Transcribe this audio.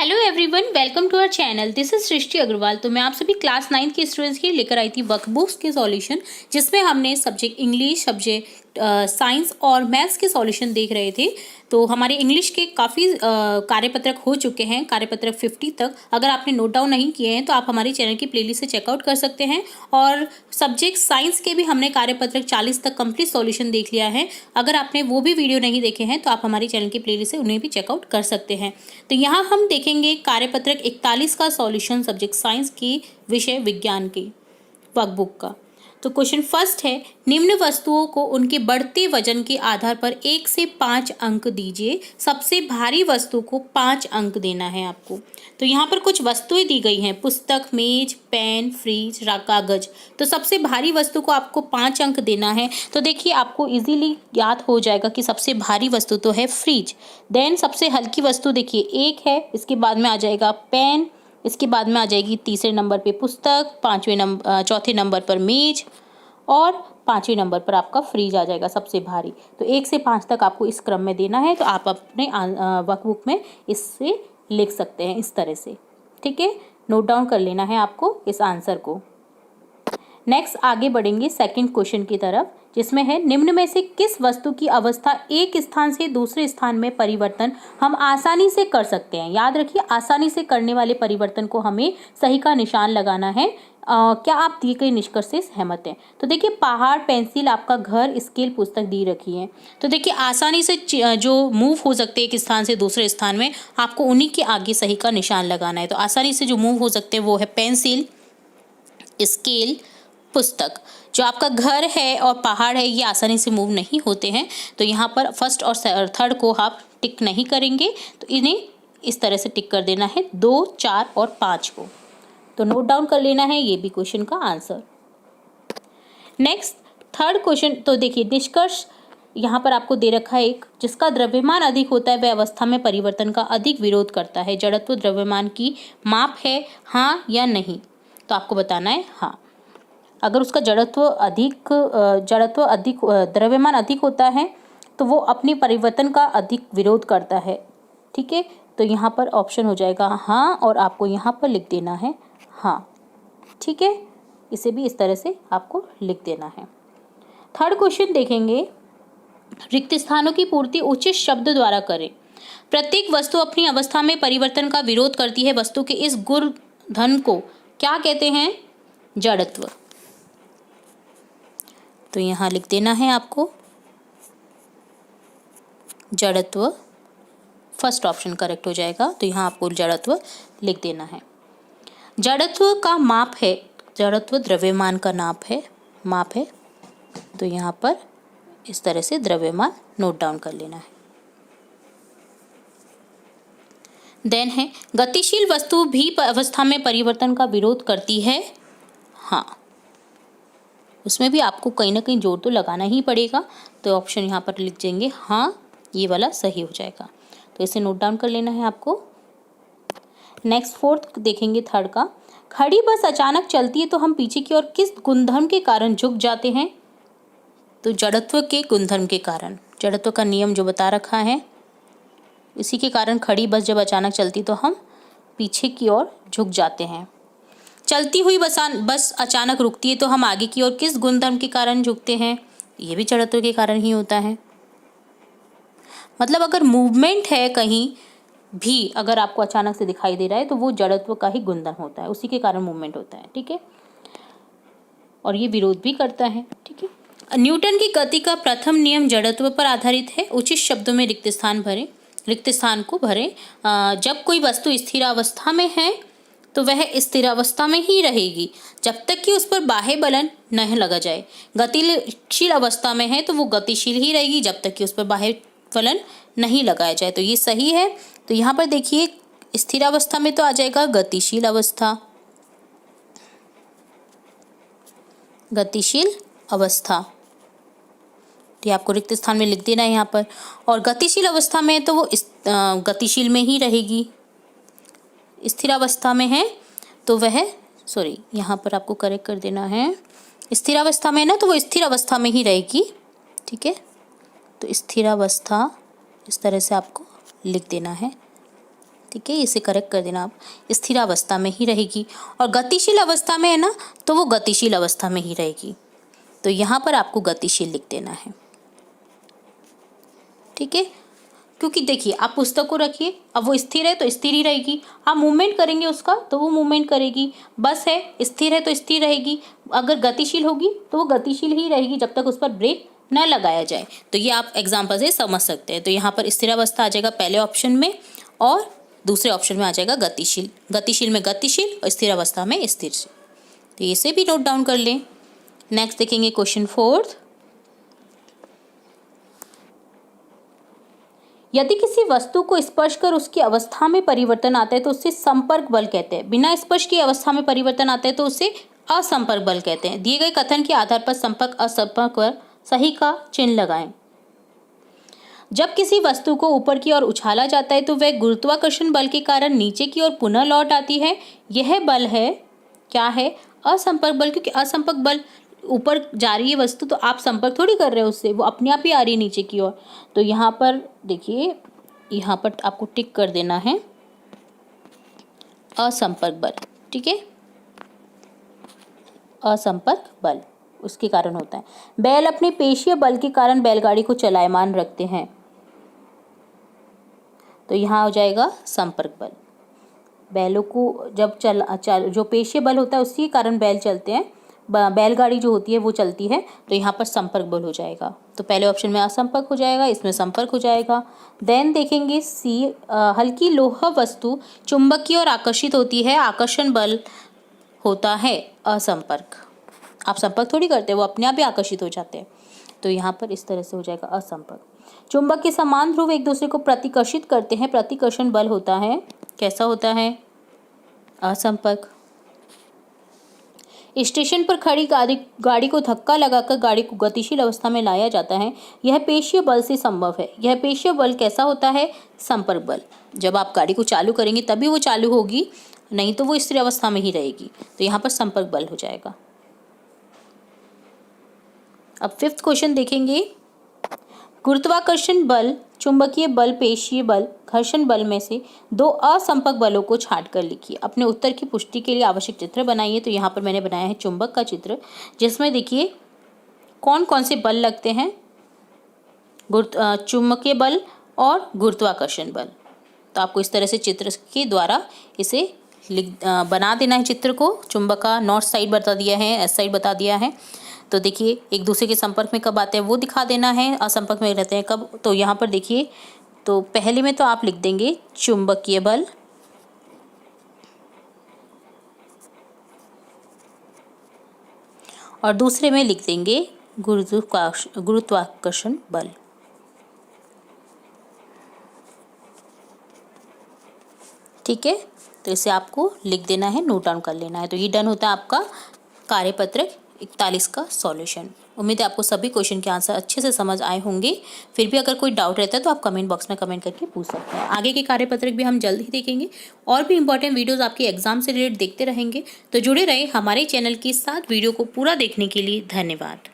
Hello everyone, welcome to our channel. This is Srishti Agarwal. तो मैं आप सभी क्लास 9 के स्टूडेंट्स के लेकर आई थी वर्कबुक्स के सॉल्यूशन, जिसमें हमने सब्जेक्ट इंग्लिश, सब्जेक्ट साइंस और मैथ्स के सॉल्यूशन देख रहे थे। तो हमारे इंग्लिश के काफ़ी कार्यपत्रक हो चुके हैं, कार्यपत्रक 50 तक। अगर आपने नोट डाउन नहीं किए हैं तो आप हमारे चैनल की प्लेलिस्ट से चेकआउट कर सकते हैं। और सब्जेक्ट साइंस के भी हमने कार्यपत्रक 40 तक कंप्लीट सॉल्यूशन देख लिया है। अगर आपने वो भी वीडियो नहीं देखे हैं तो आप हमारे चैनल की प्लेलिस्ट से उन्हें भी चेकआउट कर सकते हैं। तो यहाँ हम देखेंगे कार्यपत्रक 41 का सॉल्यूशन सब्जेक्ट साइंस की विषय विज्ञान की वर्कबुक का। तो क्वेश्चन फर्स्ट है, निम्न वस्तुओं को उनके बढ़ते वजन के आधार पर 1 से 5 अंक दीजिए। सबसे भारी वस्तु को 5 अंक देना है आपको। तो यहाँ पर कुछ वस्तुएं दी गई हैं, पुस्तक, मेज, पेन, फ्रिज, कागज। तो सबसे भारी वस्तु को आपको 5 अंक देना है। तो देखिए आपको इजीली याद हो जाएगा कि सबसे भारी वस्तु तो है फ्रिज। देन सबसे हल्की वस्तु देखिए 1 है, इसके बाद में आ जाएगा पेन, इसके बाद में आ जाएगी तीसरे नंबर पे पुस्तक, चौथे नंबर पर मेज और 5वें नंबर पर आपका फ्रिज आ जाएगा सबसे भारी। तो 1 से 5 तक आपको इस क्रम में देना है। तो आप अपने वर्कबुक में इससे लिख सकते हैं इस तरह से। ठीक है, नोट डाउन कर लेना है आपको इस आंसर को। नेक्स्ट आगे बढ़ेंगे सेकंड क्वेश्चन की तरफ, जिसमें है, निम्न में से किस वस्तु की अवस्था एक स्थान से दूसरे स्थान में परिवर्तन हम आसानी से कर सकते हैं। याद रखिए, आसानी से करने वाले परिवर्तन को हमें सही का निशान लगाना है। क्या आप दिए गए निष्कर्ष से सहमत हैं? तो देखिए, पहाड़, पेंसिल, आपका घर, स्केल, पुस्तक दी रखी है। तो देखिए आसानी से जो मूव हो सकते हैं एक स्थान से दूसरे स्थान में, आपको उन्हीं के आगे सही का निशान लगाना है। तो आसानी से जो मूव हो सकते हैं वो है पेंसिल, स्केल, पुस्तक। जो आपका घर है और पहाड़ है, ये आसानी से मूव नहीं होते हैं। तो यहाँ पर फर्स्ट और थर्ड को आप टिक नहीं करेंगे, तो इन्हें इस तरह से टिक कर देना है 2, 4 और 5 को। तो नोट डाउन कर लेना है ये भी क्वेश्चन का आंसर। नेक्स्ट थर्ड क्वेश्चन, तो देखिए निष्कर्ष यहाँ पर आपको दे रखा है एक, जिसका द्रव्यमान अधिक होता है वह अवस्था में परिवर्तन का अधिक विरोध करता है। जड़त्व द्रव्यमान की माप है, हाँ या नहीं? तो आपको बताना है हाँ। अगर उसका द्रव्यमान अधिक होता है तो वो अपनी परिवर्तन का अधिक विरोध करता है। ठीक है, तो यहाँ पर ऑप्शन हो जाएगा हाँ, और आपको यहाँ पर लिख देना है हाँ। ठीक है, इसे भी इस तरह से आपको लिख देना है। थर्ड क्वेश्चन देखेंगे, रिक्त स्थानों की पूर्ति उचित शब्द द्वारा करें। प्रत्येक वस्तु अपनी अवस्था में परिवर्तन का विरोध करती है। वस्तु के इस गुण धर्म को क्या कहते हैं? जड़त्व। तो यहाँ लिख देना है आपको जड़त्व। फर्स्ट ऑप्शन करेक्ट हो जाएगा। तो यहाँ आपको जड़त्व लिख देना है। जड़त्व का माप है, जड़त्व द्रव्यमान का माप है। तो यहाँ पर इस तरह से द्रव्यमान नोट डाउन कर लेना है। देन है, गतिशील वस्तु भी अवस्था में परिवर्तन का विरोध करती है। हाँ, उसमें भी आपको कहीं ना कहीं जोर तो लगाना ही पड़ेगा। तो ऑप्शन यहाँ पर लिख देंगे हाँ, ये वाला सही हो जाएगा। तो इसे नोट डाउन कर लेना है आपको। नेक्स्ट फोर्थ देखेंगे थर्ड का, खड़ी बस अचानक चलती है तो हम पीछे की ओर किस गुणधर्म के कारण झुक जाते हैं? तो जड़त्व के गुणधर्म के कारण। जड़त्व का नियम जो बता रखा है, इसी के कारण खड़ी बस जब अचानक चलती तो हम पीछे की ओर झुक जाते हैं। चलती हुई बस अचानक रुकती है तो हम आगे की ओर किस गुणधर्म के कारण झुकते हैं? ये भी जड़त्व के कारण ही होता है। मतलब अगर मूवमेंट है कहीं भी, अगर आपको अचानक से दिखाई दे रहा है तो वो जड़त्व का ही गुणधर्म होता है, उसी के कारण मूवमेंट होता है। ठीक है, और ये विरोध भी करता है। ठीक है, न्यूटन की गति का प्रथम नियम जड़त्व पर आधारित है। उचित शब्दों में रिक्त स्थान को भरें। जब कोई वस्तु स्थिर अवस्था में है तो वह स्थिर अवस्था में ही रहेगी जब तक कि उस पर बाह्य बलन नहीं लगा जाए। गतिशील अवस्था में है तो वो गतिशील ही रहेगी जब तक कि उस पर बाह्य बलन नहीं लगाया जाए। तो ये सही है। तो यहाँ पर देखिए, स्थिर अवस्था में तो आ जाएगा गतिशील अवस्था, तो आपको रिक्त स्थान में लिख देना है यहाँ पर। और गतिशील अवस्था में तो वो गतिशील में ही रहेगी। स्थिर अवस्था में है तो वह यहाँ पर आपको करेक्ट कर देना है, स्थिर अवस्था में ना तो वो स्थिर अवस्था में ही रहेगी। ठीक है, तो स्थिर अवस्था इस तरह से आपको लिख देना है। ठीक है, इसे करेक्ट कर देना आप। स्थिरावस्था में ही रहेगी, और गतिशील अवस्था में है ना, तो वो गतिशील अवस्था में ही रहेगी। तो यहाँ पर आपको गतिशील लिख देना है। ठीक है, क्योंकि देखिए आप पुस्तक को रखिए, अब वो स्थिर है तो स्थिर ही रहेगी, आप मूवमेंट करेंगे उसका तो वो मूवमेंट करेगी। बस है, स्थिर है तो स्थिर रहेगी, अगर गतिशील होगी तो वो गतिशील ही रहेगी जब तक उस पर ब्रेक न लगाया जाए। तो ये आप एग्जाम्पल से समझ सकते हैं। तो यहाँ पर स्थिरावस्था आ जाएगा पहले ऑप्शन में, और दूसरे ऑप्शन में आ जाएगा गतिशील। गतिशील में गतिशील और स्थिर अवस्था में स्थिर। तो इसे भी नोट डाउन कर लें। नेक्स्ट देखेंगे क्वेश्चन 4। यदि किसी वस्तु को स्पर्श कर उसकी अवस्था में परिवर्तन आता है तो उसे संपर्क बल कहते हैं। बिना स्पर्श की अवस्था में परिवर्तन आता है तो उसे असंपर्क बल कहते हैं। दिए गए कथन के आधार पर संपर्क असंपर्क पर सही का चिन्ह लगाएं। जब किसी वस्तु को ऊपर की ओर उछाला जाता है तो वह गुरुत्वाकर्षण बल के कारण नीचे की ओर पुनः लौट आती है। यह बल है, क्या है? असंपर्क बल, क्योंकि असंपर्क बल ऊपर जा रही है वस्तु तो आप संपर्क थोड़ी कर रहे हो उससे, वो अपने आप ही आ रही है नीचे की ओर। तो यहाँ पर देखिए, यहाँ पर आपको टिक कर देना है असंपर्क बल। ठीक है, असंपर्क बल उसके कारण होता है। बैल अपने पेशीय बल के कारण बैलगाड़ी को चलायमान रखते हैं, तो यहाँ हो जाएगा संपर्क बल। बैलों को जब जो पेशीय बल होता है उसके कारण बैल चलते हैं, बैलगाड़ी जो होती है वो चलती है, तो यहाँ पर संपर्क बल हो जाएगा। तो पहले ऑप्शन में असंपर्क हो जाएगा, इसमें संपर्क हो जाएगा। देन देखेंगे सी, हल्की लोह वस्तु चुंबकीय और आकर्षित होती है, आकर्षण बल होता है असंपर्क। आप संपर्क थोड़ी करते, वो अपने आप ही आकर्षित हो जाते हैं। तो यहाँ पर इस तरह से हो जाएगा असंपर्क। चुंबक के समान ध्रुव एक दूसरे को प्रतिकर्षित करते हैं, प्रतिकर्षण बल होता है, कैसा होता है? असंपर्क। स्टेशन पर खड़ी गाड़ी को धक्का लगाकर गाड़ी को गतिशील अवस्था में लाया जाता है, यह पेशीय बल से संभव है। यह पेशीय बल कैसा होता है? संपर्क बल। जब आप गाड़ी को चालू करेंगे तभी वो चालू होगी, नहीं तो वो स्थिर अवस्था में ही रहेगी। तो यहाँ पर संपर्क बल हो जाएगा। अब 5th क्वेश्चन देखेंगे। गुरुत्वाकर्षण बल, चुंबकीय बल, पेशीय बल, घर्षण बल में से 2 असंपर्क बलों को छांटकर लिखिए। अपने उत्तर की पुष्टि के लिए आवश्यक चित्र बनाइए। तो यहाँ पर मैंने बनाया है चुंबक का चित्र, जिसमें देखिए कौन कौन से बल लगते हैं, चुंबकीय बल और गुरुत्वाकर्षण बल। तो आपको इस तरह से चित्र के द्वारा इसे बना देना है चित्र को। चुंबक का नॉर्थ साइड बता दिया है, एस साइड बता दिया है। तो देखिए एक दूसरे के संपर्क में कब आते हैं वो दिखा देना है, असंपर्क में रहते हैं कब। तो यहाँ पर देखिए, तो पहले में तो आप लिख देंगे चुंबकीय बल, और दूसरे में लिख देंगे गुरुत्वाकर्षण बल। ठीक है, तो इसे आपको लिख देना है, नोट डाउन कर लेना है। तो ये डन होता है आपका कार्यपत्रक 41 का सॉल्यूशन। उम्मीद है आपको सभी क्वेश्चन के आंसर अच्छे से समझ आए होंगे। फिर भी अगर कोई डाउट रहता है तो आप कमेंट बॉक्स में कमेंट करके पूछ सकते हैं। आगे के कार्यपत्रक भी हम जल्द ही देखेंगे, और भी इंपॉर्टेंट वीडियोस आपके एग्जाम से रिलेटेड देखते रहेंगे। तो जुड़े रहे हमारे चैनल के साथ। वीडियो को पूरा देखने के लिए धन्यवाद।